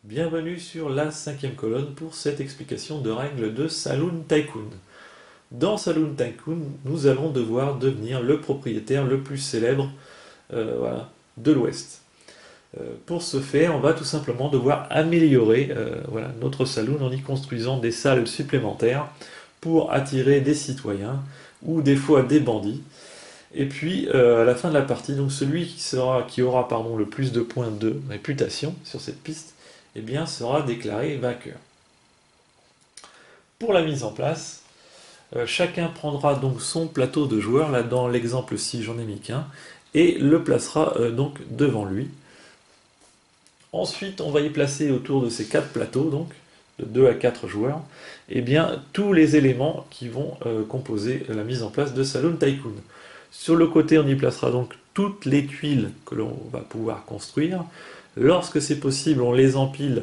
Bienvenue sur la cinquième colonne pour cette explication de règles de Saloon Tycoon. Dans Saloon Tycoon, nous allons devoir devenir le propriétaire le plus célèbre de l'Ouest. Pour ce faire, on va tout simplement devoir améliorer notre saloon en y construisant des salles supplémentaires pour attirer des citoyens ou des fois des bandits. Et puis à la fin de la partie, donc celui qui aura le plus de points de réputation sur cette piste, eh bien, sera déclaré vainqueur. Pour la mise en place, chacun prendra donc son plateau de joueurs, là dans l'exemple-ci j'en ai mis qu'un, et le placera donc devant lui. Ensuite, on va y placer autour de ces 4 plateaux, donc de 2 à 4 joueurs, eh bien, tous les éléments qui vont composer la mise en place de Saloon Tycoon. Sur le côté, on y placera donc toutes les tuiles que l'on va pouvoir construire. Lorsque c'est possible, on les empile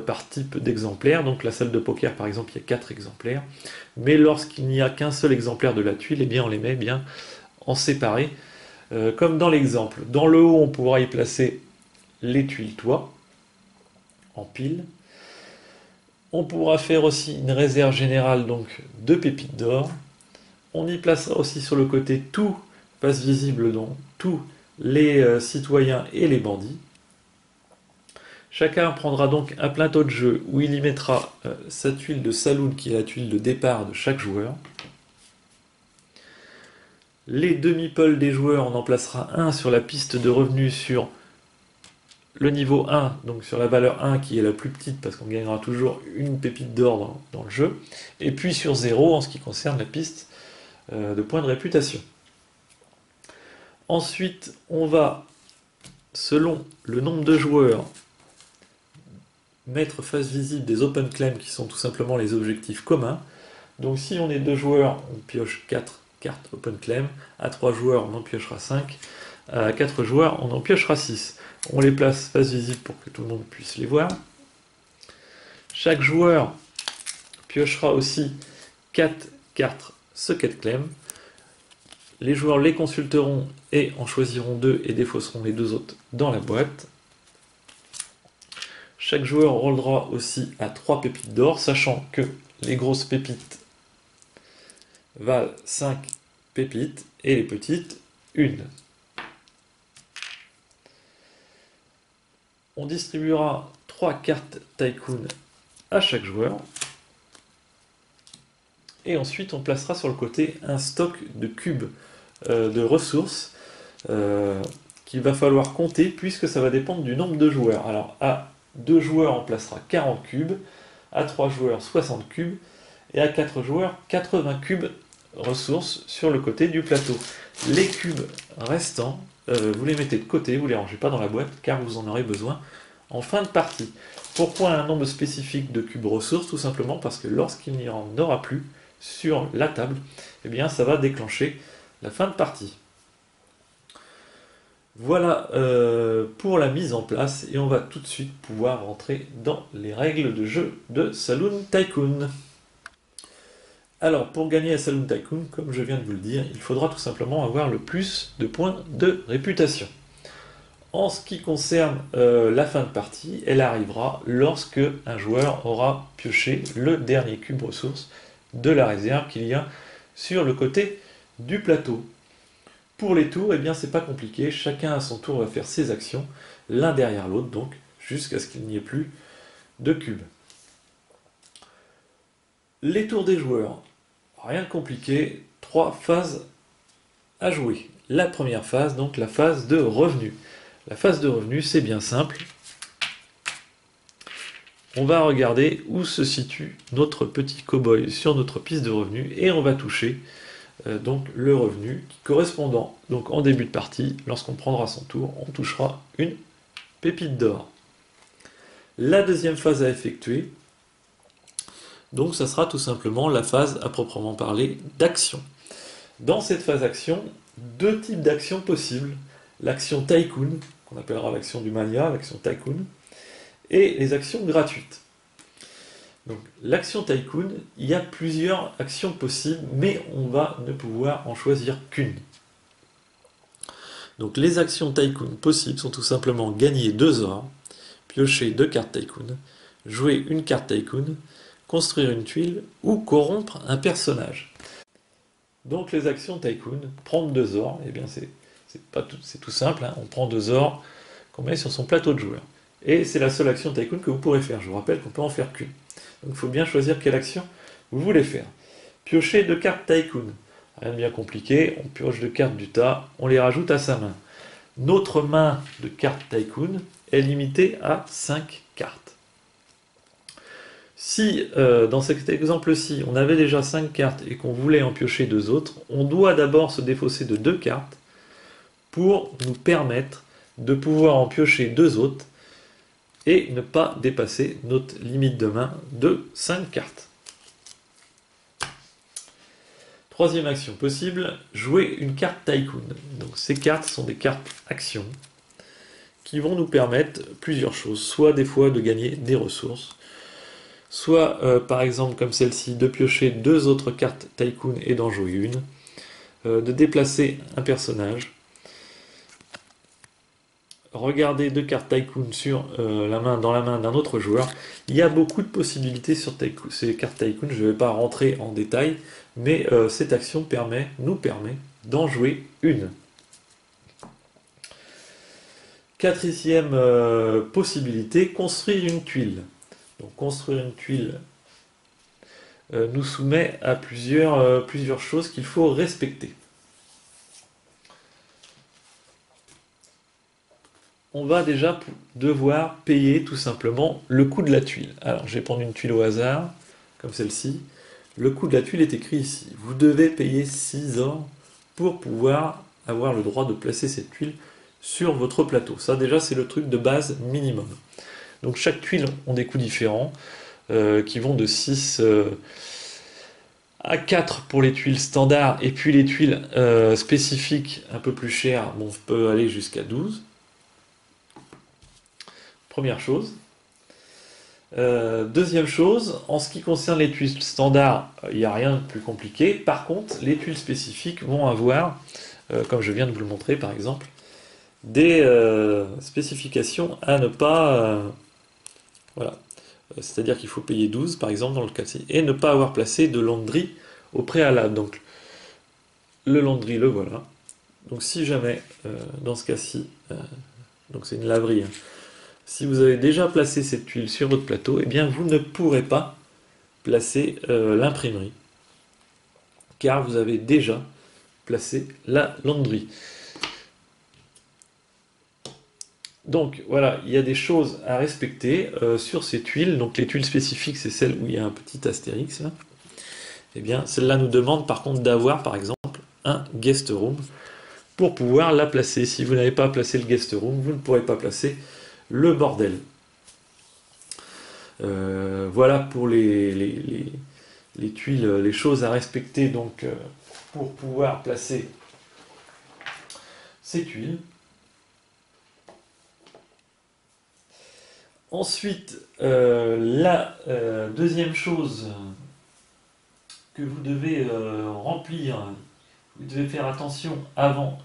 par type d'exemplaire. Donc la salle de poker, par exemple, il y a 4 exemplaires. Mais lorsqu'il n'y a qu'un seul exemplaire de la tuile, eh bien, on les met bien en séparé, comme dans l'exemple. Dans le haut, on pourra y placer les tuiles toit, en pile. On pourra faire aussi une réserve générale donc de pépites d'or. On y placera aussi sur le côté tout, face visible donc tous les citoyens et les bandits. Chacun prendra donc un plateau de jeu où il y mettra sa tuile de saloon qui est la tuile de départ de chaque joueur. Les demi-pôles des joueurs, on en placera un sur la piste de revenus sur le niveau 1, donc sur la valeur 1 qui est la plus petite parce qu'on gagnera toujours une pépite d'or dans le jeu, et puis sur 0 en ce qui concerne la piste de points de réputation. Ensuite, on va, selon le nombre de joueurs, mettre face visible des open claims qui sont tout simplement les objectifs communs. Donc si on est 2 joueurs, on pioche 4 cartes open claim, à 3 joueurs on en piochera 5, à 4 joueurs on en piochera 6. On les place face visible pour que tout le monde puisse les voir. Chaque joueur piochera aussi 4 cartes socket claim. Les joueurs les consulteront et en choisiront 2 et défausseront les 2 autres dans la boîte. Chaque joueur rollera aussi à 3 pépites d'or, sachant que les grosses pépites valent 5 pépites et les petites 1. On distribuera 3 cartes Tycoon à chaque joueur. Et ensuite on placera sur le côté un stock de cubes de ressources qu'il va falloir compter puisque ça va dépendre du nombre de joueurs. Alors à 2 joueurs on placera 40 cubes, à 3 joueurs 60 cubes, et à 4 joueurs 80 cubes ressources sur le côté du plateau. Les cubes restants, vous les mettez de côté, vous ne les rangez pas dans la boîte car vous en aurez besoin en fin de partie. Pourquoi un nombre spécifique de cubes ressources? Tout simplement parce que lorsqu'il n'y en aura plus sur la table, eh bien ça va déclencher la fin de partie. Voilà pour la mise en place et on va tout de suite pouvoir rentrer dans les règles de jeu de Saloon Tycoon. Alors pour gagner à Saloon Tycoon, comme je viens de vous le dire, il faudra tout simplement avoir le plus de points de réputation. En ce qui concerne la fin de partie, elle arrivera lorsque un joueur aura pioché le dernier cube ressource de la réserve qu'il y a sur le côté du plateau. Pour les tours, eh bien c'est pas compliqué, chacun à son tour va faire ses actions, l'un derrière l'autre donc, jusqu'à ce qu'il n'y ait plus de cubes. Les tours des joueurs, rien de compliqué, 3 phases à jouer. La première phase, donc la phase de revenu. La phase de revenu, c'est bien simple. On va regarder où se situe notre petit cow-boy sur notre piste de revenu et on va toucher donc le revenu correspondant. Donc en début de partie, lorsqu'on prendra son tour, on touchera une pépite d'or. La deuxième phase à effectuer, donc ça sera tout simplement la phase à proprement parler d'action. Dans cette phase d'action, 2 types d'actions possibles. L'action Tycoon, qu'on appellera l'action du mania, l'action Tycoon, et les actions gratuites. Donc l'action Tycoon, il y a plusieurs actions possibles, mais on va ne pouvoir en choisir qu'une. Donc les actions Tycoon possibles sont tout simplement gagner 2 ors, piocher 2 cartes Tycoon, jouer une carte Tycoon, construire une tuile ou corrompre un personnage. Donc les actions Tycoon, prendre 2 ors, eh bien c'est tout simple, hein. On prend 2 ors qu'on met sur son plateau de joueur. Et c'est la seule action Tycoon que vous pourrez faire. Je vous rappelle qu'on peut en faire qu'une. Donc il faut bien choisir quelle action vous voulez faire. Piocher 2 cartes Tycoon. Rien de bien compliqué, on pioche 2 cartes du tas, on les rajoute à sa main. Notre main de cartes Tycoon est limitée à 5 cartes. Si, dans cet exemple-ci, on avait déjà 5 cartes et qu'on voulait en piocher 2 autres, on doit d'abord se défausser de 2 cartes pour nous permettre de pouvoir en piocher 2 autres et ne pas dépasser notre limite de main de 5 cartes. Troisième action possible, jouer une carte Tycoon. Donc ces cartes sont des cartes actions qui vont nous permettre plusieurs choses. Soit des fois de gagner des ressources, soit par exemple comme celle-ci, de piocher 2 autres cartes Tycoon et d'en jouer une, de déplacer un personnage, regarder 2 cartes Tycoon dans la main d'un autre joueur. Il y a beaucoup de possibilités sur ces cartes Tycoon, je ne vais pas rentrer en détail, mais cette action nous permet d'en jouer une. Quatrième possibilité, construire une tuile. Donc construire une tuile nous soumet à plusieurs choses qu'il faut respecter. On va déjà devoir payer tout simplement le coût de la tuile. Alors je vais prendre une tuile au hasard, comme celle-ci. Le coût de la tuile est écrit ici. Vous devez payer 6 ors pour pouvoir avoir le droit de placer cette tuile sur votre plateau. Ça déjà c'est le truc de base minimum. Donc chaque tuile ont des coûts différents qui vont de 6 à 4 pour les tuiles standards et puis les tuiles spécifiques un peu plus chères, on peut aller jusqu'à 12. Première chose. Deuxième chose, en ce qui concerne les tuiles standards, il n'y a rien de plus compliqué. Par contre, les tuiles spécifiques vont avoir, comme je viens de vous le montrer par exemple, des spécifications à ne pas... voilà. C'est-à-dire qu'il faut payer 12 par exemple dans le cas-ci, et ne pas avoir placé de laundry au préalable. Donc le laundry, le voilà. Donc si jamais, dans ce cas-ci, donc c'est une laverie, hein. Si vous avez déjà placé cette tuile sur votre plateau, eh bien vous ne pourrez pas placer l'imprimerie, car vous avez déjà placé la laundry. Donc voilà, il y a des choses à respecter sur ces tuiles. Donc les tuiles spécifiques, c'est celles où il y a un petit astérix là. Eh bien celle-là nous demande par contre d'avoir par exemple un guest room pour pouvoir la placer. Si vous n'avez pas placé le guest room, vous ne pourrez pas placer le bordel. Voilà pour les tuiles, les choses à respecter donc pour pouvoir placer ces tuiles. Ensuite, la deuxième chose que vous devez remplir, vous devez faire attention avant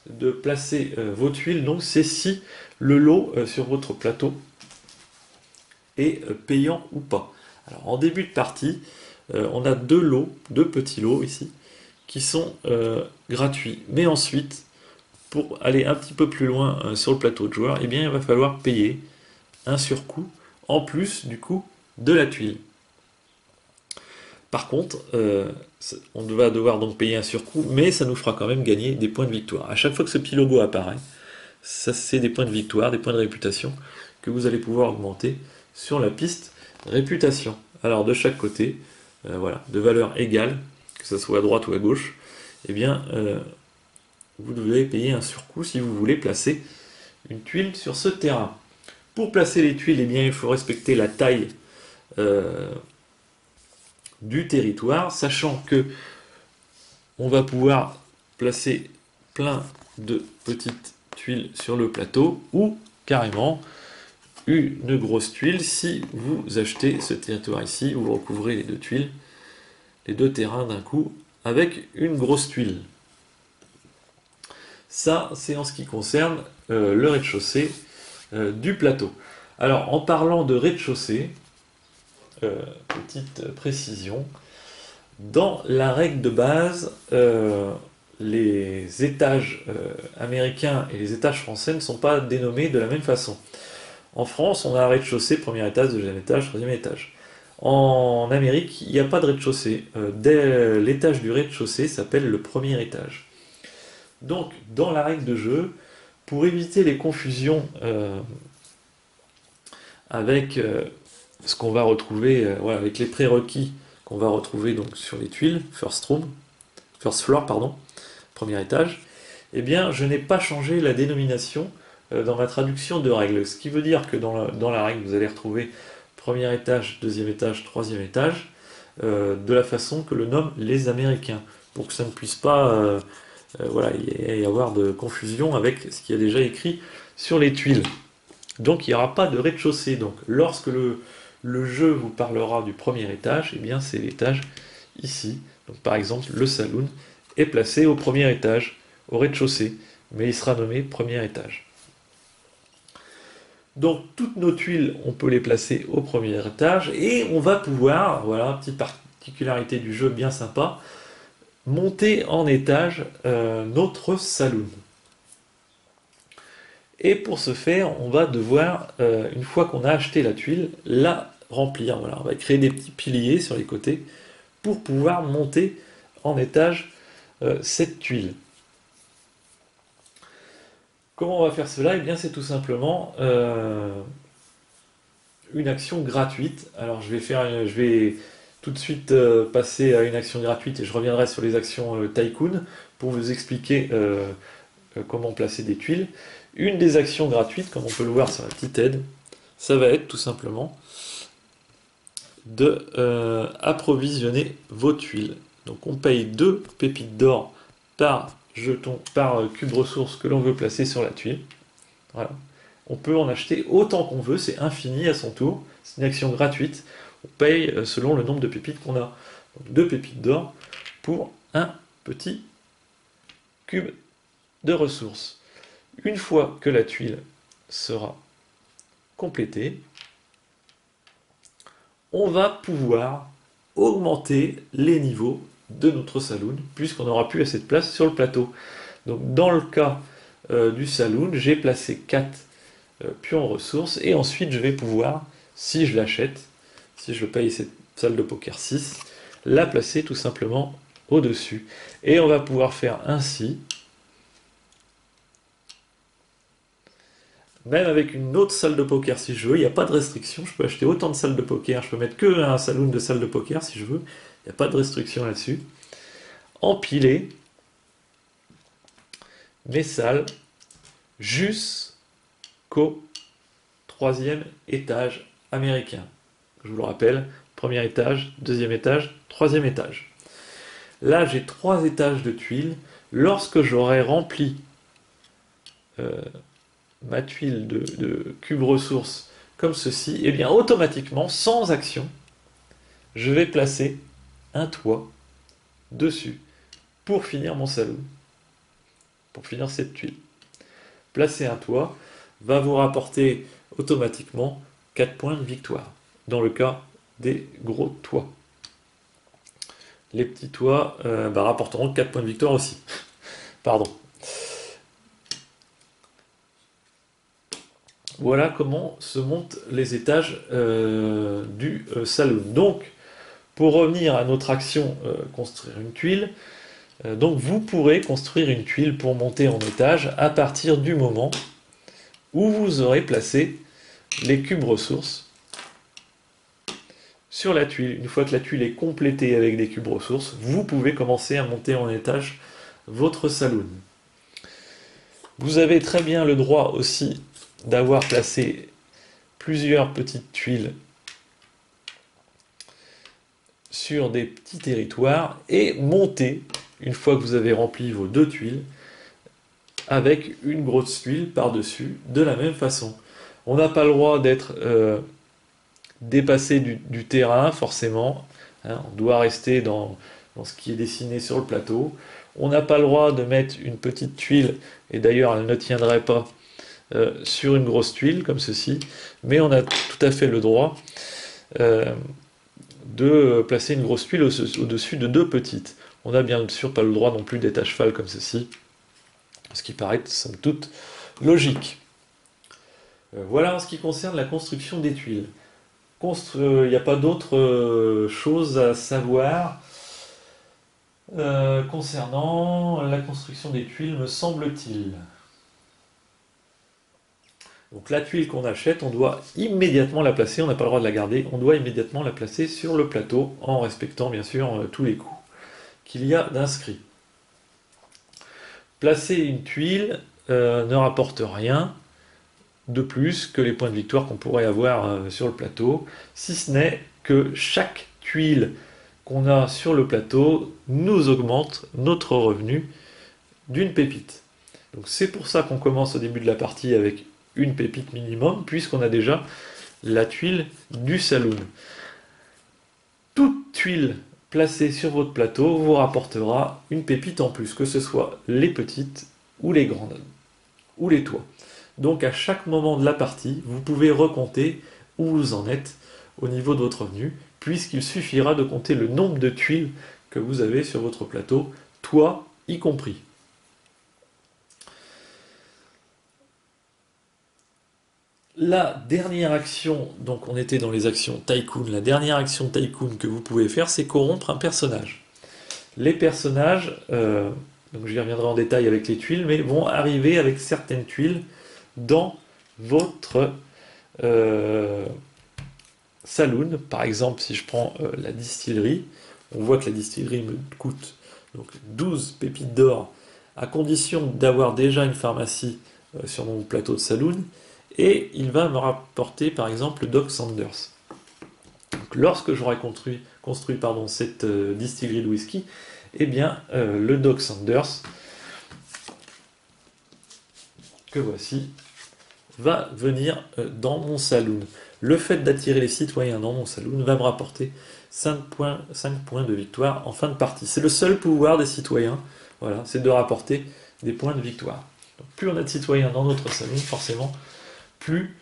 de placer vos tuiles, donc c'est si le lot sur votre plateau est payant ou pas. Alors en début de partie, on a deux petits lots ici, qui sont gratuits. Mais ensuite, pour aller un petit peu plus loin sur le plateau de joueur, eh bien, il va falloir payer un surcoût en plus du coût de la tuile. Par contre, on va devoir donc payer un surcoût, mais ça nous fera quand même gagner des points de victoire. À chaque fois que ce petit logo apparaît, ça c'est des points de victoire, des points de réputation que vous allez pouvoir augmenter sur la piste réputation. Alors de chaque côté, voilà, de valeur égale, que ce soit à droite ou à gauche, eh bien, vous devez payer un surcoût si vous voulez placer une tuile sur ce terrain. Pour placer les tuiles, eh bien, il faut respecter la taille du territoire, sachant que on va pouvoir placer plein de petites tuiles sur le plateau ou carrément une grosse tuile. Si vous achetez ce territoire ici, vous recouvrez les deux tuiles, les deux terrains d'un coup avec une grosse tuile. Ça, c'est en ce qui concerne le rez-de-chaussée du plateau. Alors, en parlant de rez-de-chaussée, petite précision, dans la règle de base, les étages américains et les étages français ne sont pas dénommés de la même façon. En France, on a un rez-de-chaussée, premier étage, deuxième étage, troisième étage. En Amérique, il n'y a pas de rez-de-chaussée. Dès l'étage du rez-de-chaussée s'appelle le premier étage. Donc, dans la règle de jeu, pour éviter les confusions avec ce qu'on va retrouver, voilà, avec les prérequis qu'on va retrouver donc sur les tuiles, first floor, pardon, premier étage, eh bien, je n'ai pas changé la dénomination dans ma traduction de règle. Ce qui veut dire que dans la règle, vous allez retrouver premier étage, deuxième étage, troisième étage, de la façon que le nomment les Américains, pour que ça ne puisse pas voilà, y avoir de confusion avec ce qu'il y a déjà écrit sur les tuiles. Donc il n'y aura pas de rez-de-chaussée. Donc lorsque le jeu vous parlera du premier étage, eh bien c'est l'étage ici. Donc par exemple, le saloon est placé au premier étage, au rez-de-chaussée, mais il sera nommé premier étage. Donc toutes nos tuiles, on peut les placer au premier étage et on va pouvoir, voilà, petite particularité du jeu bien sympa, monter en étage notre saloon. Et pour ce faire, on va devoir, une fois qu'on a acheté la tuile, la remplir. Voilà, on va créer des petits piliers sur les côtés pour pouvoir monter en étage cette tuile. Comment on va faire cela? Eh bien, c'est tout simplement une action gratuite. Alors, je vais tout de suite passer à une action gratuite et je reviendrai sur les actions Tycoon pour vous expliquer comment placer des tuiles. Une des actions gratuites, comme on peut le voir sur la petite aide, ça va être tout simplement de approvisionner vos tuiles. Donc on paye 2 pépites d'or par jeton, par cube ressource que l'on veut placer sur la tuile. Voilà. On peut en acheter autant qu'on veut, c'est infini à son tour. C'est une action gratuite. On paye selon le nombre de pépites qu'on a. Donc 2 pépites d'or pour un petit cube de ressources. Une fois que la tuile sera complétée, on va pouvoir augmenter les niveaux de notre saloon, puisqu'on n'aura plus assez de place sur le plateau. Donc dans le cas du saloon, j'ai placé 4 pions ressources, et ensuite je vais pouvoir, si je l'achète, si je paye cette salle de poker 6, la placer tout simplement au-dessus. Et on va pouvoir faire ainsi, même avec une autre salle de poker si je veux, il n'y a pas de restriction, je peux acheter autant de salles de poker, je peux mettre que un saloon de salle de poker si je veux, il n'y a pas de restriction là-dessus. Empiler mes salles jusqu'au 3e étage américain. Je vous le rappelle, premier étage, deuxième étage, troisième étage. Là j'ai 3 étages de tuiles. Lorsque j'aurai rempli ma tuile de cube ressources comme ceci, et bien automatiquement, sans action, je vais placer un toit dessus pour finir mon saloon, pour finir cette tuile. Placer un toit va vous rapporter automatiquement 4 points de victoire, dans le cas des gros toits. Les petits toits rapporteront 4 points de victoire aussi. Pardon. Voilà comment se montent les étages du saloon. Donc, pour revenir à notre action construire une tuile, donc vous pourrez construire une tuile pour monter en étage à partir du moment où vous aurez placé les cubes ressources sur la tuile. Une fois que la tuile est complétée avec des cubes ressources, vous pouvez commencer à monter en étage votre saloon. Vous avez très bien le droit aussi d'avoir placé plusieurs petites tuiles sur des petits territoires et monter, une fois que vous avez rempli vos 2 tuiles, avec une grosse tuile par-dessus, de la même façon. On n'a pas le droit d'être dépassé du terrain, forcément. Hein, on doit rester dans ce qui est dessiné sur le plateau. On n'a pas le droit de mettre une petite tuile, et d'ailleurs elle ne tiendrait pas sur une grosse tuile comme ceci, mais on a tout à fait le droit de placer une grosse tuile au-dessus de deux petites. On n'a bien sûr pas le droit non plus d'être à cheval comme ceci, ce qui paraît somme toute logique. Voilà en ce qui concerne la construction des tuiles. Il n'y a pas d'autre chose à savoir concernant la construction des tuiles, me semble-t-il. Donc la tuile qu'on achète, on doit immédiatement la placer, on n'a pas le droit de la garder, on doit immédiatement la placer sur le plateau, en respectant bien sûr tous les coups qu'il y a d'inscrits. Placer une tuile ne rapporte rien de plus que les points de victoire qu'on pourrait avoir sur le plateau, si ce n'est que chaque tuile qu'on a sur le plateau nous augmente notre revenu d'une pépite. Donc c'est pour ça qu'on commence au début de la partie avec une pépite minimum, puisqu'on a déjà la tuile du saloon. Toute tuile placée sur votre plateau vous rapportera une pépite en plus, que ce soit les petites ou les grandes, ou les toits. Donc à chaque moment de la partie, vous pouvez recompter où vous en êtes au niveau de votre revenu, puisqu'il suffira de compter le nombre de tuiles que vous avez sur votre plateau, toit y compris. La dernière action, donc on était dans les actions Tycoon, la dernière action Tycoon que vous pouvez faire, c'est corrompre un personnage. Les personnages, donc j'y reviendrai en détail avec les tuiles, mais vont arriver avec certaines tuiles dans votre saloon. Par exemple, si je prends la distillerie, on voit que la distillerie me coûte donc 12 pépites d'or, à condition d'avoir déjà une pharmacie sur mon plateau de saloon, et il va me rapporter par exemple le Doc Sanders. Donc, lorsque j'aurai construit cette distillerie de whisky, eh bien le Doc Sanders, que voici, va venir dans mon saloon. Le fait d'attirer les citoyens dans mon saloon va me rapporter 5 points de victoire en fin de partie. C'est le seul pouvoir des citoyens, voilà, c'est de rapporter des points de victoire. Donc, plus on a de citoyens dans notre saloon, forcément, plus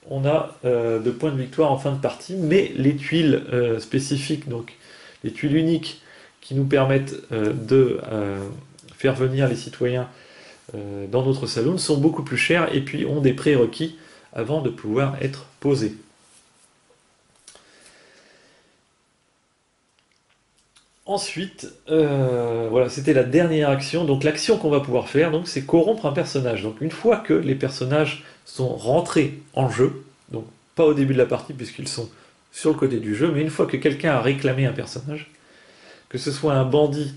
on a de points de victoire en fin de partie, mais les tuiles spécifiques, donc les tuiles uniques qui nous permettent de faire venir les citoyens dans notre saloon sont beaucoup plus chères et puis ont des prérequis avant de pouvoir être posées. Ensuite, voilà, c'était la dernière action. Donc l'action qu'on va pouvoir faire, donc, c'est corrompre un personnage. Donc une fois que les personnages sont rentrés en jeu, donc pas au début de la partie puisqu'ils sont sur le côté du jeu, mais une fois que quelqu'un a réclamé un personnage, que ce soit un bandit,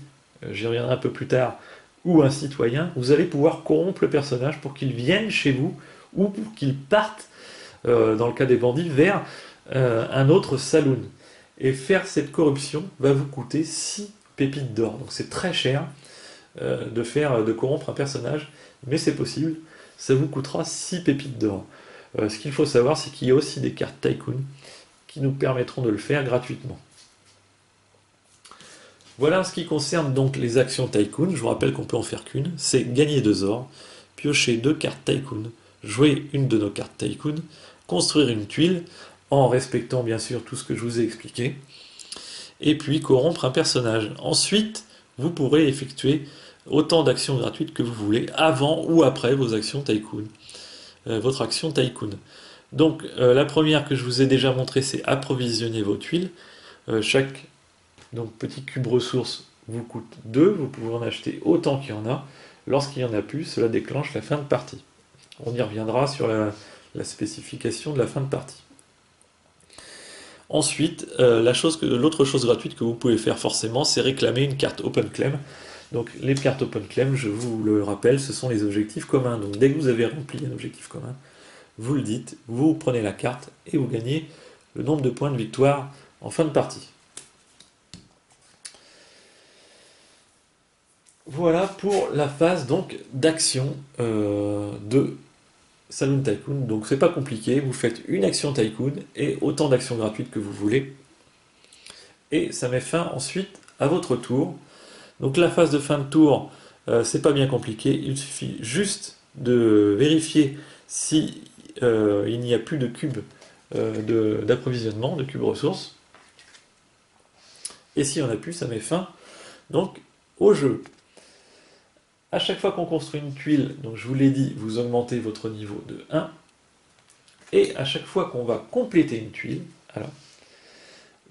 j'y reviendrai un peu plus tard, ou un citoyen, vous allez pouvoir corrompre le personnage pour qu'il vienne chez vous ou pour qu'il parte, dans le cas des bandits, vers un autre saloon. Et faire cette corruption va vous coûter 6 pépites d'or. Donc c'est très cher de corrompre un personnage, mais c'est possible. Ça vous coûtera 6 pépites d'or. Ce qu'il faut savoir, c'est qu'il y a aussi des cartes Tycoon qui nous permettront de le faire gratuitement. Voilà en ce qui concerne donc les actions Tycoon. Je vous rappelle qu'on peut en faire qu'une. C'est gagner 2 ors, piocher 2 cartes Tycoon, jouer une de nos cartes Tycoon, construire une tuile, en respectant bien sûr tout ce que je vous ai expliqué, et puis corrompre un personnage. Ensuite, vous pourrez effectuer autant d'actions gratuites que vous voulez, avant ou après vos actions Tycoon. Votre action Tycoon. Donc la première que je vous ai déjà montrée, c'est approvisionner vos tuiles. Chaque petit cube ressource vous coûte 2, vous pouvez en acheter autant qu'il y en a. Lorsqu'il n'y en a plus, cela déclenche la fin de partie. On y reviendra sur la spécification de la fin de partie. Ensuite, l'autre chose gratuite que vous pouvez faire forcément, c'est réclamer une carte Open Claim. Donc les cartes Open Claim, je vous le rappelle, ce sont les objectifs communs. Donc dès que vous avez rempli un objectif commun, vous le dites, vous prenez la carte et vous gagnez le nombre de points de victoire en fin de partie. Voilà pour la phase donc d'action de Saloon Tycoon. Donc c'est pas compliqué, vous faites une action Tycoon et autant d'actions gratuites que vous voulez. Et ça met fin ensuite à votre tour. Donc la phase de fin de tour, c'est pas bien compliqué, il suffit juste de vérifier si il n'y a plus de cubes d'approvisionnement, de cubes ressources. Et si on a plus, ça met fin donc au jeu. À chaque fois qu'on construit une tuile, donc je vous l'ai dit, vous augmentez votre niveau de 1. Et à chaque fois qu'on va compléter une tuile, alors,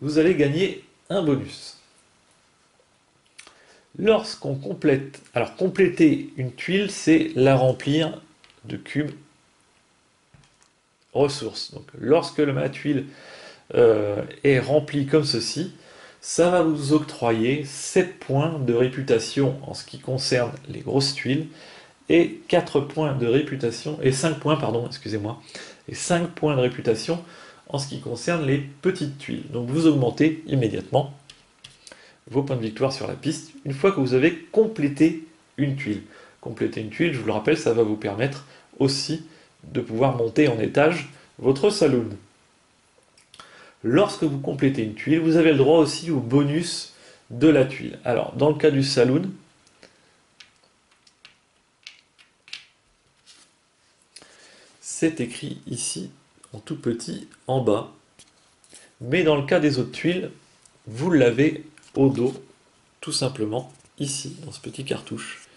vous allez gagner un bonus. Lorsqu'on complète, alors compléter une tuile, c'est la remplir de cubes ressources. Donc lorsque ma tuile est remplie comme ceci, ça va vous octroyer 7 points de réputation en ce qui concerne les grosses tuiles, et 4 points de réputation, et 5 points, pardon, excusez-moi, et 5 points de réputation en ce qui concerne les petites tuiles. Donc vous augmentez immédiatement vos points de victoire sur la piste une fois que vous avez complété une tuile. Compléter une tuile, je vous le rappelle, ça va vous permettre aussi de pouvoir monter en étage votre saloon. Lorsque vous complétez une tuile, vous avez le droit aussi au bonus de la tuile. Alors, dans le cas du saloon, c'est écrit ici, en tout petit, en bas. Mais dans le cas des autres tuiles, vous l'avez au dos, tout simplement, ici, dans ce petit cartouche,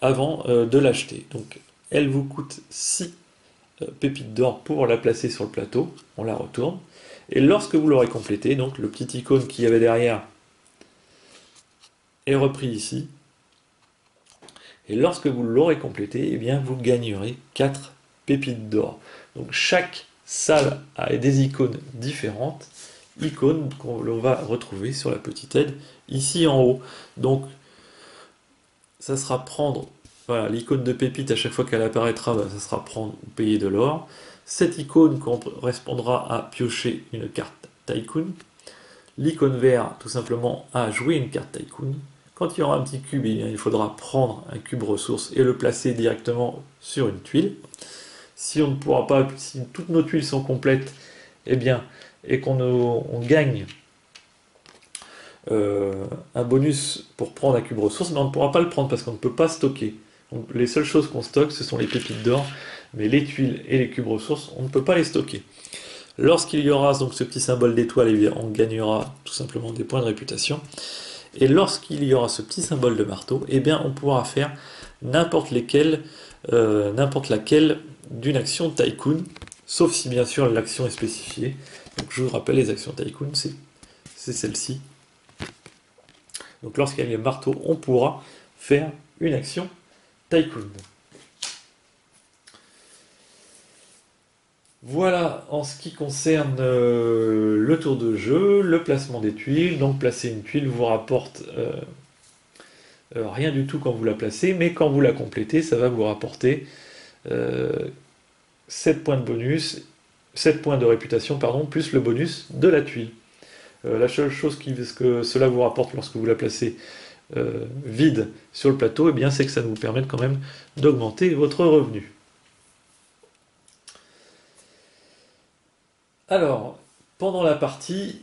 avant de l'acheter. Donc, elle vous coûte 6 pépites d'or pour la placer sur le plateau. On la retourne. Et lorsque vous l'aurez complété, donc le petit icône qu'il y avait derrière est repris ici. Et lorsque vous l'aurez complété, eh bien vous gagnerez 4 pépites d'or. Donc chaque salle a des icônes différentes, icônes qu'on va retrouver sur la petite aide ici en haut. Donc ça sera prendre, voilà, l'icône de pépite à chaque fois qu'elle apparaîtra, ça sera prendre ou payer de l'or. Cette icône correspondra à piocher une carte Tycoon. L'icône vert, tout simplement, à jouer une carte Tycoon. Quand il y aura un petit cube, il faudra prendre un cube ressource et le placer directement sur une tuile. Si on ne pourra pas, si toutes nos tuiles sont complètes, eh bien, et qu'on gagne un bonus pour prendre un cube ressource, mais on ne pourra pas le prendre parce qu'on ne peut pas stocker. Donc, les seules choses qu'on stocke, ce sont les pépites d'or, mais les tuiles et les cubes ressources, on ne peut pas les stocker. Lorsqu'il y aura donc ce petit symbole d'étoile, on gagnera tout simplement des points de réputation. Et lorsqu'il y aura ce petit symbole de marteau, eh bien on pourra faire n'importe laquelle d'une action Tycoon, sauf si bien sûr l'action est spécifiée. Donc je vous rappelle, les actions Tycoon, c'est celle-ci. Donc lorsqu'il y a le marteau, on pourra faire une action Tycoon. Voilà en ce qui concerne le tour de jeu, le placement des tuiles. Donc placer une tuile vous rapporte rien du tout quand vous la placez, mais quand vous la complétez, ça va vous rapporter 7 points de bonus, 7 points de réputation, pardon, plus le bonus de la tuile. La seule chose que cela vous rapporte lorsque vous la placez vide sur le plateau, eh bien, c'est que ça vous permet quand même d'augmenter votre revenu. Alors, pendant la partie,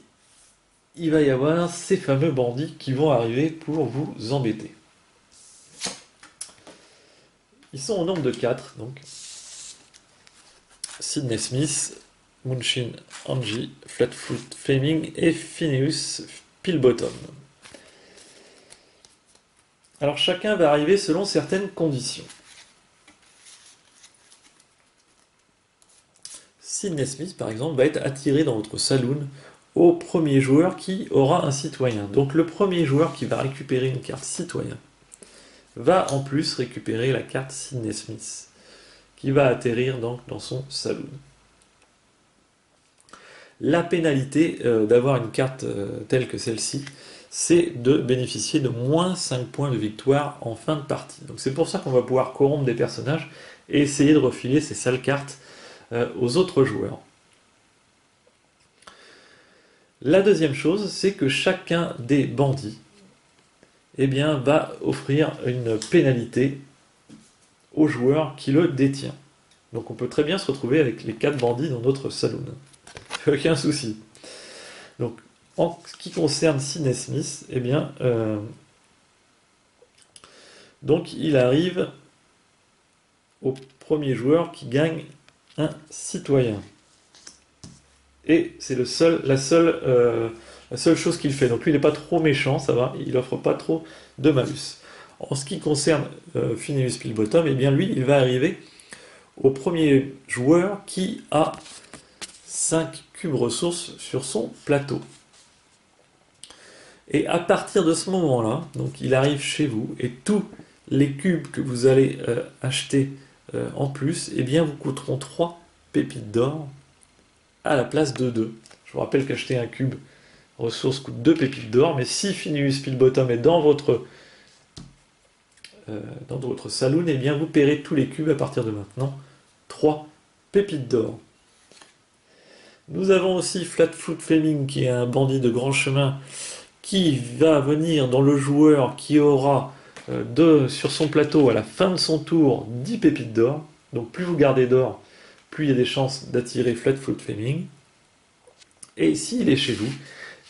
il va y avoir ces fameux bandits qui vont arriver pour vous embêter. Ils sont au nombre de 4, donc. Sidney Smith, Munchin Angie, Flatfoot Fleming et Phineas Pillbottom. Alors chacun va arriver selon certaines conditions. Sidney Smith, par exemple, va être attiré dans votre saloon au premier joueur qui aura un citoyen. Donc le premier joueur qui va récupérer une carte citoyen va en plus récupérer la carte Sidney Smith, qui va atterrir donc dans son saloon. La pénalité d'avoir une carte telle que celle-ci, c'est de bénéficier de moins 5 points de victoire en fin de partie. Donc c'est pour ça qu'on va pouvoir corrompre des personnages et essayer de refiler ces sales cartes aux autres joueurs. La deuxième chose, c'est que chacun des bandits va offrir une pénalité au joueur qui le détient. Donc on peut très bien se retrouver avec les 4 bandits dans notre saloon. Aucun souci. Donc en ce qui concerne Sidney Smith, donc il arrive au premier joueur qui gagne un citoyen. Et c'est la seule chose qu'il fait. Donc lui, il n'est pas trop méchant, ça va, il offre pas trop de malus. En ce qui concerne Phineas Pillbottom, eh bien lui, il va arriver au premier joueur qui a 5 cubes ressources sur son plateau. Et à partir de ce moment-là, donc il arrive chez vous, et tous les cubes que vous allez acheter en plus, eh bien vous coûteront 3 pépites d'or à la place de 2. Je vous rappelle qu'acheter un cube ressource coûte 2 pépites d'or, mais si Phineas Pillbottom est dans votre saloon, eh bien vous paierez tous les cubes à partir de maintenant 3 pépites d'or. Nous avons aussi Flatfoot Fleming qui est un bandit de grand chemin qui va venir dans le joueur qui aura sur son plateau à la fin de son tour 10 pépites d'or. Donc plus vous gardez d'or, plus il y a des chances d'attirer Flatfoot Fleming. Et s'il est chez vous,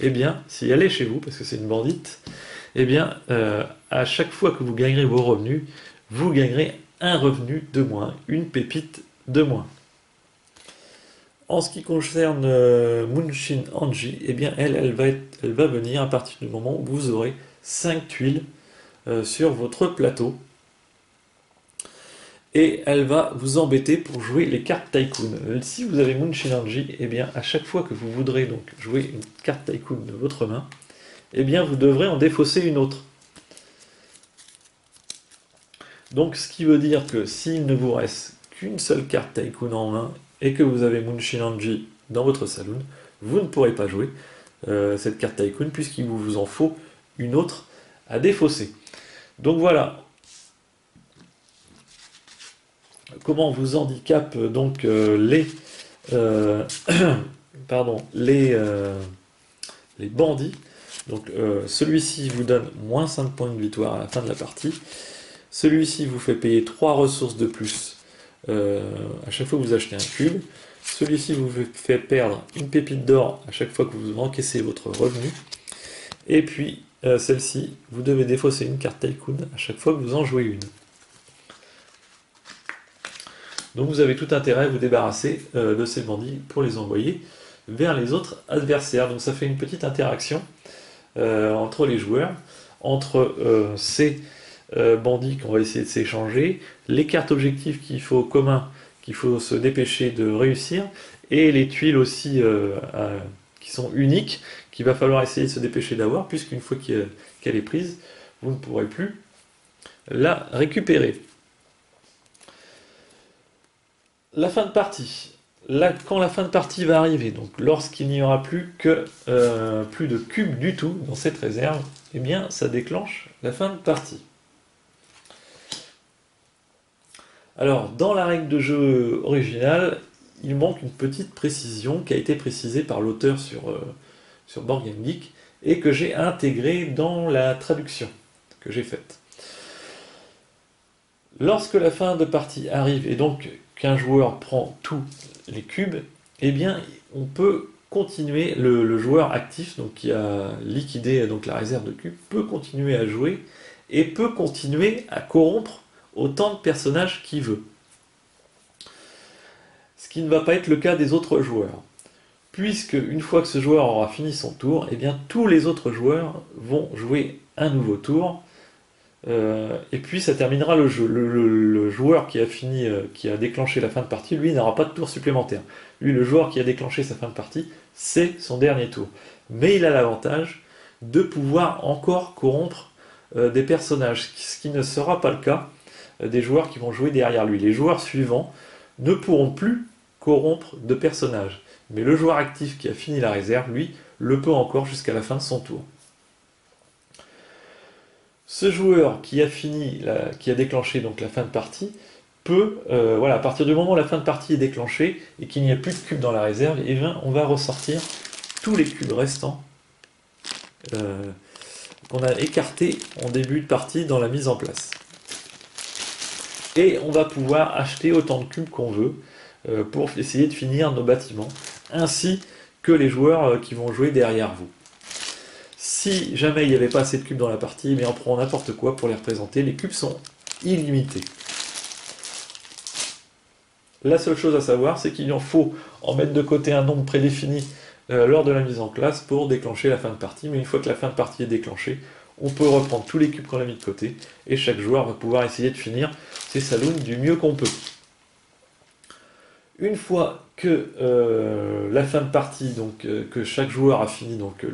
eh bien, si elle est chez vous, parce que c'est une bandite, eh bien, à chaque fois que vous gagnerez vos revenus, vous gagnerez un revenu de moins, une pépite de moins. En ce qui concerne Munshin Anji, eh bien, elle va venir à partir du moment où vous aurez 5 tuiles sur votre plateau. Et elle va vous embêter pour jouer les cartes Tycoon. Si vous avez Munshin Anji, eh bien, à chaque fois que vous voudrez donc jouer une carte Tycoon de votre main, eh bien, vous devrez en défausser une autre. Donc, ce qui veut dire que s'il ne vous reste qu'une seule carte Tycoon en main, et que vous avez Munshin Anji dans votre saloon, vous ne pourrez pas jouer cette carte Tycoon puisqu'il vous en faut une autre à défausser. Donc voilà comment vous handicape donc les bandits. Donc celui-ci vous donne moins 5 points de victoire à la fin de la partie. Celui-ci vous fait payer 3 ressources de plus à chaque fois que vous achetez un cube. Celui-ci vous fait perdre une pépite d'or à chaque fois que vous encaissez votre revenu. Et puis celle-ci, vous devez défausser une carte Tycoon à chaque fois que vous en jouez une. Donc vous avez tout intérêt à vous débarrasser de ces bandits pour les envoyer vers les autres adversaires. Donc ça fait une petite interaction entre les joueurs, entre ces bandits qu'on va essayer de s'échanger, les cartes objectifs qu'il faut se dépêcher de réussir, et les tuiles aussi qui sont uniques, qu'il va falloir essayer de se dépêcher d'avoir, puisqu'une fois qu'elle est prise, vous ne pourrez plus la récupérer. La fin de partie. Quand la fin de partie va arriver, donc lorsqu'il n'y aura plus de cubes du tout dans cette réserve, eh bien ça déclenche la fin de partie. Alors, dans la règle de jeu originale, il manque une petite précision qui a été précisée par l'auteur sur Board Game Geek et que j'ai intégrée dans la traduction que j'ai faite. Lorsque la fin de partie arrive et donc qu'un joueur prend tous les cubes, eh bien, on peut continuer, le joueur actif, donc qui a liquidé donc, la réserve de cubes, peut continuer à jouer et peut continuer à corrompre autant de personnages qu'il veut. Ce qui ne va pas être le cas des autres joueurs. Puisque une fois que ce joueur aura fini son tour, eh bien tous les autres joueurs vont jouer un nouveau tour. Et puis ça terminera le jeu. Le joueur qui a déclenché la fin de partie, lui n'aura pas de tour supplémentaire. Lui, le joueur qui a déclenché sa fin de partie, c'est son dernier tour. Mais il a l'avantage de pouvoir encore corrompre des personnages, ce qui ne sera pas le cas des joueurs qui vont jouer derrière lui. Les joueurs suivants ne pourront plus corrompre de personnages. Mais le joueur actif qui a fini la réserve, lui, le peut encore jusqu'à la fin de son tour. Ce joueur qui a déclenché donc la fin de partie, peut, à partir du moment où la fin de partie est déclenchée et qu'il n'y a plus de cubes dans la réserve, eh bien, on va ressortir tous les cubes restants qu'on a écartés en début de partie dans la mise en place. Et on va pouvoir acheter autant de cubes qu'on veut pour essayer de finir nos bâtiments, ainsi que les joueurs qui vont jouer derrière vous. Si jamais il n'y avait pas assez de cubes dans la partie, mais on prend n'importe quoi pour les représenter. Les cubes sont illimités. La seule chose à savoir, c'est qu'il en faut en mettre de côté un nombre prédéfini lors de la mise en place pour déclencher la fin de partie. Mais une fois que la fin de partie est déclenchée, on peut reprendre tous les cubes qu'on a mis de côté et chaque joueur va pouvoir essayer de finir ses saloons du mieux qu'on peut. Une fois que la fin de partie, donc que chaque joueur a fini, donc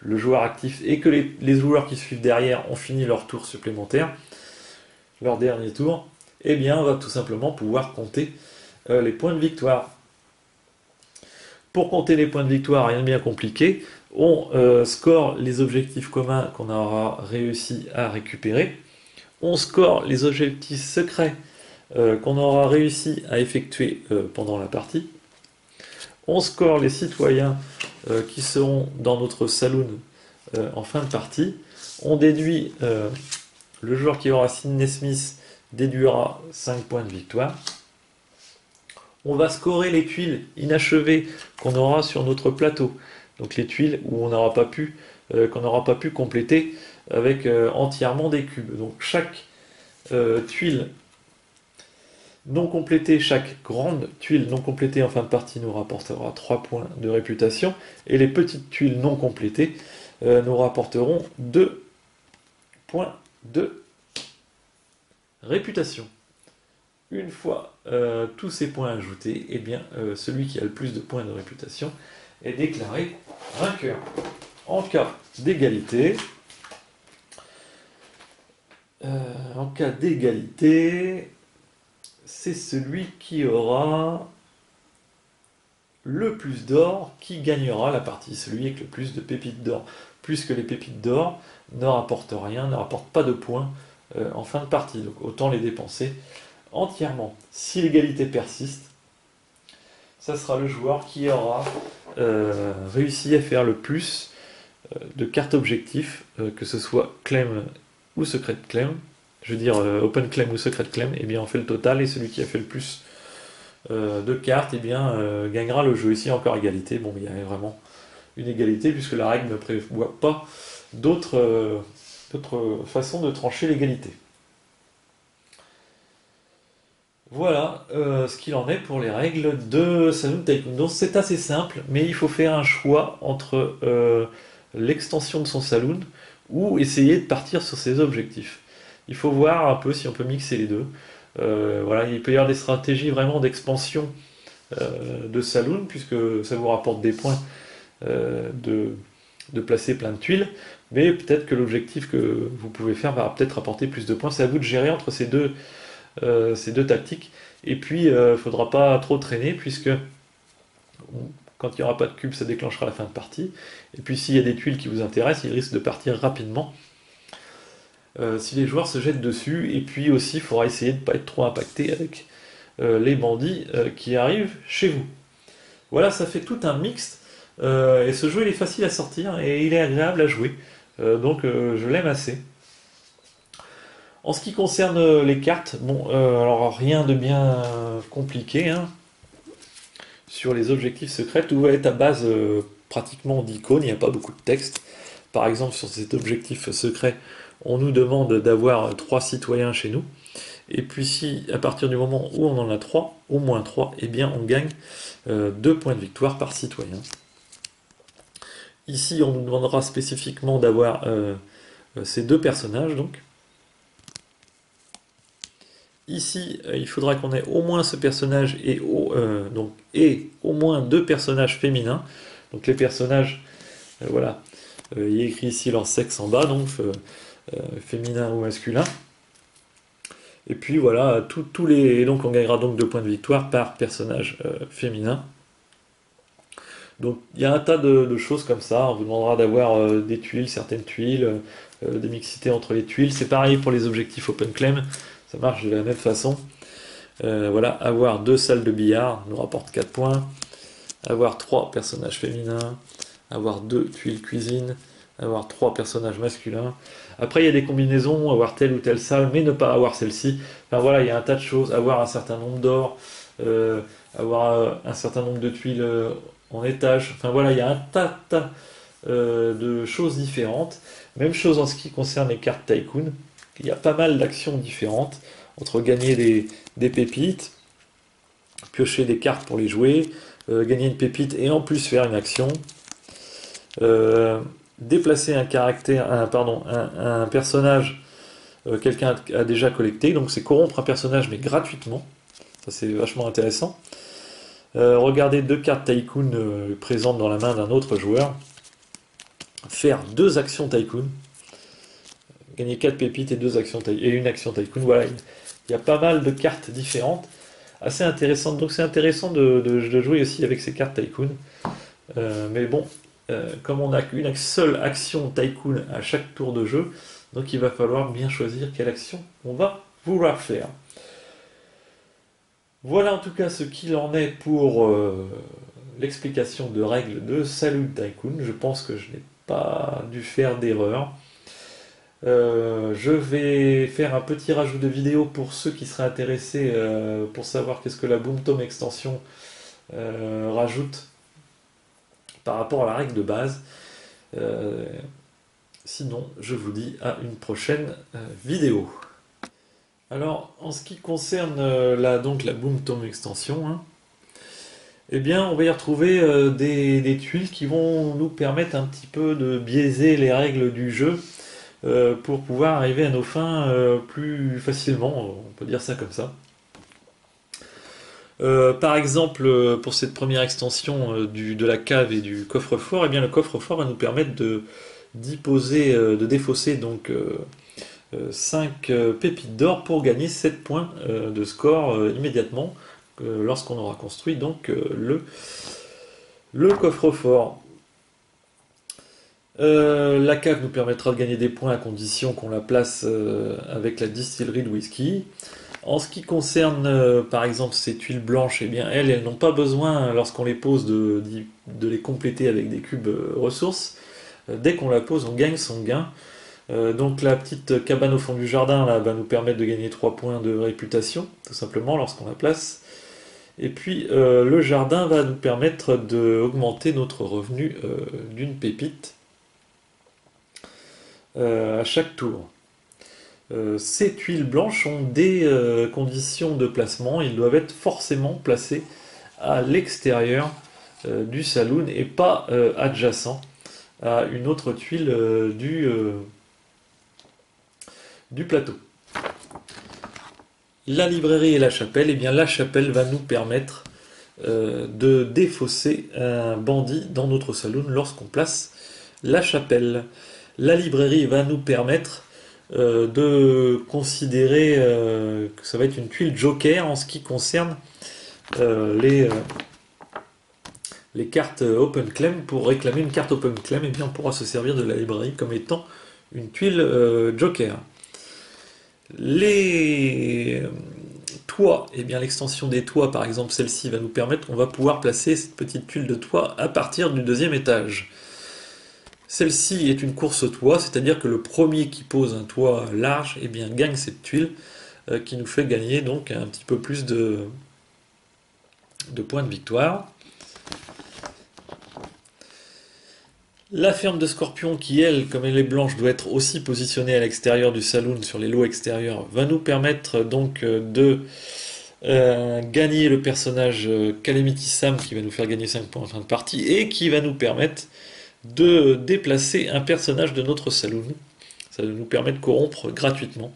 le joueur actif, et que les joueurs qui suivent derrière ont fini leur tour supplémentaire, leur dernier tour, eh bien on va tout simplement pouvoir compter les points de victoire. Pour compter les points de victoire, rien de bien compliqué, on score les objectifs communs qu'on aura réussi à récupérer, on score les objectifs secrets qu'on aura réussi à effectuer pendant la partie, on score les citoyens qui seront dans notre saloon en fin de partie, on déduit le joueur qui aura Sidney Smith déduira 5 points de victoire. On va scorer les tuiles inachevées qu'on aura sur notre plateau. Donc les tuiles où on n'aura pas pu, qu'on n'aura pas pu compléter avec entièrement des cubes. Donc chaque tuile non complétée, chaque grande tuile non complétée en fin de partie nous rapportera 3 points de réputation. Et les petites tuiles non complétées nous rapporteront 2 points de réputation. Une fois tous ces points ajoutés, eh bien, celui qui a le plus de points de réputation est déclaré vainqueur. En cas d'égalité, c'est celui qui aura le plus d'or qui gagnera la partie, celui avec le plus de pépites d'or. Plus que les pépites d'or ne rapportent rien, ne rapportent pas de points en fin de partie, donc autant les dépenser entièrement. Si l'égalité persiste, ça sera le joueur qui aura réussi à faire le plus de cartes objectifs, que ce soit claim ou secret claim, je veux dire open claim ou secret claim, et bien on fait le total et celui qui a fait le plus de cartes et bien gagnera le jeu. Ici encore égalité, bon il y a vraiment une égalité puisque la règle ne prévoit pas d'autres façons de trancher l'égalité. Voilà ce qu'il en est pour les règles de Saloon Tycoon. Donc c'est assez simple, mais il faut faire un choix entre l'extension de son saloon ou essayer de partir sur ses objectifs. Il faut voir un peu si on peut mixer les deux. Voilà, il peut y avoir des stratégies vraiment d'expansion de saloon, puisque ça vous rapporte des points de placer plein de tuiles, mais peut-être que l'objectif que vous pouvez faire va peut-être apporter plus de points. C'est à vous de gérer entre ces deux tactiques. Et puis, il ne faudra pas trop traîner, puisque quand il n'y aura pas de cube, ça déclenchera la fin de partie. Et puis, s'il y a des tuiles qui vous intéressent, ils risquent de partir rapidement si les joueurs se jettent dessus. Et puis aussi, il faudra essayer de ne pas être trop impacté avec les bandits qui arrivent chez vous. Voilà, ça fait tout un mixte. Et ce jeu, il est facile à sortir et il est agréable à jouer. Donc, je l'aime assez. En ce qui concerne les cartes, bon, alors rien de bien compliqué, hein. Sur les objectifs secrets, tout va être à base pratiquement d'icônes, il n'y a pas beaucoup de texte. Par exemple, sur cet objectif secret, on nous demande d'avoir 3 citoyens chez nous. Et puis si, à partir du moment où on en a 3, au moins 3, eh bien on gagne 2 points de victoire par citoyen. Ici, on nous demandera spécifiquement d'avoir ces 2 personnages, donc. Ici, il faudra qu'on ait au moins ce personnage et au moins 2 personnages féminins. Donc les personnages, voilà, il est écrit ici leur sexe en bas, donc féminin ou masculin. Et puis voilà, donc on gagnera donc 2 points de victoire par personnage féminin. Donc il y a un tas de choses comme ça. On vous demandera d'avoir des tuiles, certaines tuiles, des mixités entre les tuiles. C'est pareil pour les objectifs Open Claim. Ça marche de la même façon. Voilà, avoir 2 salles de billard nous rapporte 4 points. Avoir 3 personnages féminins. Avoir 2 tuiles cuisine. Avoir 3 personnages masculins. Après, il y a des combinaisons, avoir telle ou telle salle, mais ne pas avoir celle-ci. Enfin voilà, il y a un tas de choses. Avoir un certain nombre d'or. Avoir un certain nombre de tuiles en étage. Enfin voilà, il y a un tas de choses différentes. Même chose en ce qui concerne les cartes Tycoon. Il y a pas mal d'actions différentes entre gagner des pépites, piocher des cartes pour les jouer, gagner une pépite et en plus faire une action. Déplacer un caractère, un personnage quelqu'un a déjà collecté, donc c'est corrompre un personnage mais gratuitement. Ça c'est vachement intéressant. Regarder 2 cartes Tycoon présentes dans la main d'un autre joueur. Faire 2 actions Tycoon. Gagner 4 pépites et 2 actions et une action Tycoon. Voilà, il y a pas mal de cartes différentes. Assez intéressantes. Donc c'est intéressant de jouer aussi avec ces cartes Tycoon. Mais bon, comme on n'a qu'une seule action Tycoon à chaque tour de jeu, donc il va falloir bien choisir quelle action on va vouloir faire. Voilà en tout cas ce qu'il en est pour l'explication de règles de Saloon Tycoon. Je pense que je n'ai pas dû faire d'erreur. Je vais faire un petit rajout de vidéo pour ceux qui seraient intéressés pour savoir qu'est-ce que la Boomtom extension rajoute par rapport à la règle de base. Sinon, je vous dis à une prochaine vidéo. Alors, en ce qui concerne donc la Boomtom extension, hein, eh bien, on va y retrouver des tuiles qui vont nous permettre un petit peu de biaiser les règles du jeu pour pouvoir arriver à nos fins plus facilement, on peut dire ça comme ça. Par exemple, pour cette première extension de la cave et du coffre-fort, eh bien le coffre-fort va nous permettre d'y poser, de défausser donc 5 pépites d'or pour gagner 7 points de score immédiatement lorsqu'on aura construit donc le coffre-fort. La cave nous permettra de gagner des points à condition qu'on la place avec la distillerie de whisky. En ce qui concerne par exemple ces tuiles blanches, eh bien elles n'ont pas besoin lorsqu'on les pose de les compléter avec des cubes ressources. Dès qu'on la pose, on gagne son gain. Donc la petite cabane au fond du jardin là, va nous permettre de gagner 3 points de réputation, tout simplement, lorsqu'on la place. Et puis le jardin va nous permettre d'augmenter notre revenu d'une pépite à chaque tour. Ces tuiles blanches ont des conditions de placement, ils doivent être forcément placés à l'extérieur du saloon et pas adjacent à une autre tuile du plateau. La librairie et la chapelle, eh bien la chapelle va nous permettre de défausser un bandit dans notre saloon lorsqu'on place la chapelle. La librairie va nous permettre de considérer que ça va être une tuile joker en ce qui concerne les cartes open claim. Pour réclamer une carte open claim, eh bien on pourra se servir de la librairie comme étant une tuile joker. Les toits, eh bien l'extension des toits, par exemple celle-ci, va nous permettre, on va pouvoir placer cette petite tuile de toit à partir du 2e étage. Celle-ci est une course au toit, c'est-à-dire que le premier qui pose un toit large, eh bien gagne cette tuile qui nous fait gagner donc un petit peu plus de points de victoire. La ferme de scorpions qui, elle, comme elle est blanche, doit être aussi positionnée à l'extérieur du saloon sur les lots extérieurs, va nous permettre donc de gagner le personnage Calamity Sam qui va nous faire gagner 5 points en fin de partie et qui va nous permettre de déplacer un personnage de notre saloon. Ça nous permet de corrompre gratuitement.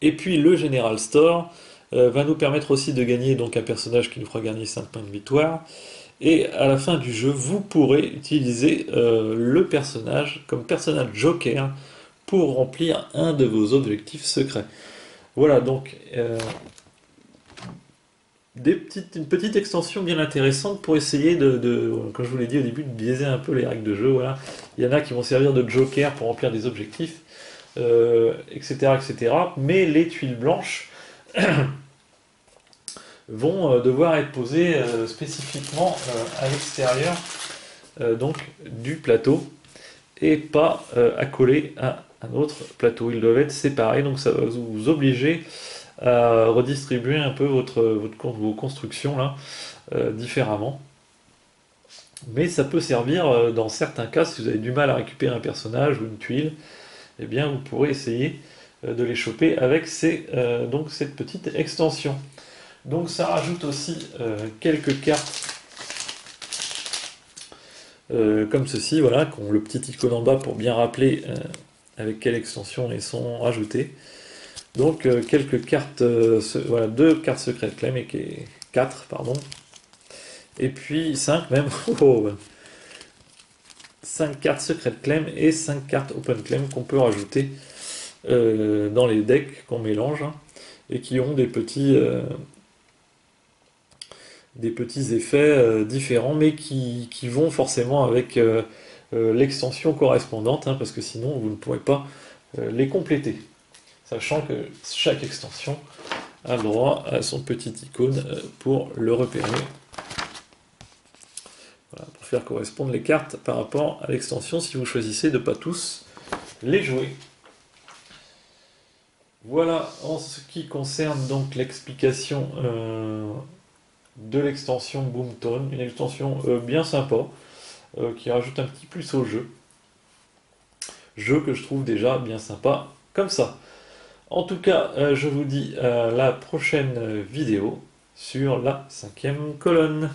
Et puis le General Store va nous permettre aussi de gagner donc un personnage qui nous fera gagner 5 points de victoire. Et à la fin du jeu, vous pourrez utiliser le personnage comme personnage joker pour remplir un de vos objectifs secrets. Voilà donc une petite extension bien intéressante pour essayer comme je vous l'ai dit au début, de biaiser un peu les règles de jeu. Voilà. Il y en a qui vont servir de joker pour remplir des objectifs, etc., etc. Mais les tuiles blanches vont devoir être posées spécifiquement à l'extérieur donc du plateau et pas accolées à un autre plateau. Ils doivent être séparés, donc ça va vous obliger à redistribuer un peu vos constructions là différemment. Mais ça peut servir dans certains cas, si vous avez du mal à récupérer un personnage ou une tuile, eh bien vous pourrez essayer de les choper avec donc cette petite extension. Donc ça rajoute aussi quelques cartes comme ceci, voilà, qui ont le petit icône en bas pour bien rappeler avec quelle extension ils sont rajoutés. Donc quelques cartes, voilà, 2 cartes secrètes Clem et 4, pardon. Et puis 5 même. Oh, 5 cartes secrètes Clem et 5 cartes Open Clem qu'on peut rajouter dans les decks qu'on mélange, hein, et qui ont des petits effets différents, mais qui vont forcément avec l'extension correspondante, hein, parce que sinon vous ne pourrez pas les compléter. Sachant que chaque extension a le droit à son petit icône pour le repérer. Voilà, pour faire correspondre les cartes par rapport à l'extension si vous choisissez de ne pas tous les jouer. Voilà en ce qui concerne donc l'explication de l'extension Boomtone, une extension bien sympa qui rajoute un petit plus au jeu. Jeu que je trouve déjà bien sympa comme ça. En tout cas, je vous dis à la prochaine vidéo sur la 5e colonne.